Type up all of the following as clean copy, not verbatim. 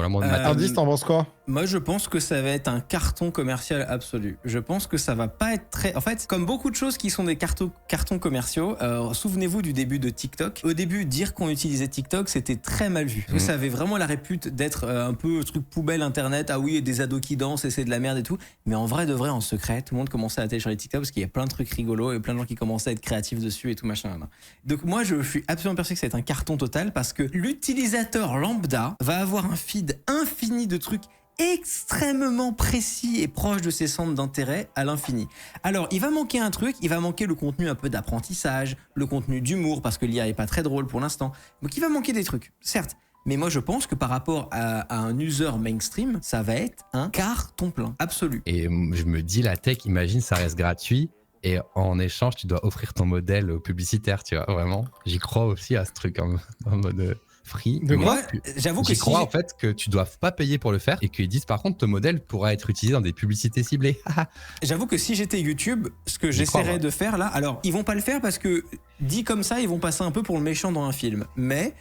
Voilà, moi, ma Indice, t'en penses quoi? Moi, je pense que ça va être un carton commercial absolu. Je pense que ça va pas être très... En fait, comme beaucoup de choses qui sont des cartons commerciaux, souvenez-vous du début de TikTok. Au début, dire qu'on utilisait TikTok, c'était très mal vu. Parce que ça avait vraiment la répute d'être un peu truc poubelle internet. Ah oui, des ados qui dansent et c'est de la merde et tout. Mais en vrai, de vrai, en secret, tout le monde commençait à télécharger TikTok parce qu'il y a plein de trucs rigolos et plein de gens qui commençaient à être créatifs dessus et tout machin. Donc moi, je suis absolument persuadé que ça va être un carton total parce que l'utilisateur lambda va avoir un feed infini de trucs extrêmement précis et proche de ses centres d'intérêt à l'infini. Alors, il va manquer un truc, il va manquer le contenu un peu d'apprentissage, le contenu d'humour, parce que l'IA est pas très drôle pour l'instant. Donc, il va manquer des trucs, certes. Mais moi, je pense que par rapport à un user mainstream, ça va être un carton plein, absolu. Et je me dis, la tech, imagine, ça reste gratuit. Et en échange, tu dois offrir ton modèle au publicitaire, tu vois, vraiment. J'y crois aussi à ce truc en mode free. De quoi? Moi, j'avoue que J'y si crois en fait que tu dois pas payer pour le faire et qu'ils disent par contre ton modèle pourra être utilisé dans des publicités ciblées. J'avoue que si j'étais YouTube, ce que J'y crois, j'essaierais moi. de faire là, alors ils vont pas le faire parce que dit comme ça, ils vont passer un peu pour le méchant dans un film. Mais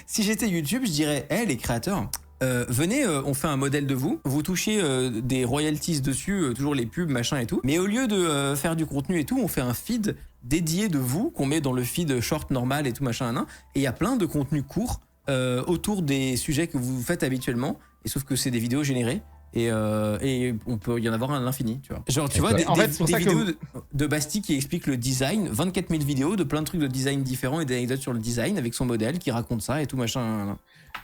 si j'étais YouTube, je dirais, hé les créateurs, venez, on fait un modèle de vous, vous touchez des royalties dessus, toujours les pubs, machin et tout. Mais au lieu de faire du contenu et tout, on fait un feed dédié de vous qu'on met dans le feed short normal et tout machin. Et il y a plein de contenus courts autour des sujets que vous faites habituellement. Et sauf que c'est des vidéos générées. Et on peut y en avoir à l'infini, tu vois. Genre, tu vois, en fait, c'est pour des ça que- vidéos de Basti qui expliquent le design, 24 000 vidéos de plein de trucs de design différents et d'anecdotes sur le design avec son modèle qui raconte ça et tout machin.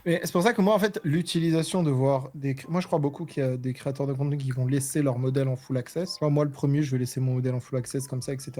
Mais c'est pour ça que moi, en fait, l'utilisation de voir des... Moi, je crois beaucoup qu'il y a des créateurs de contenu qui vont laisser leur modèle en full access. Moi, le premier, je vais laisser mon modèle en full access comme ça, etc.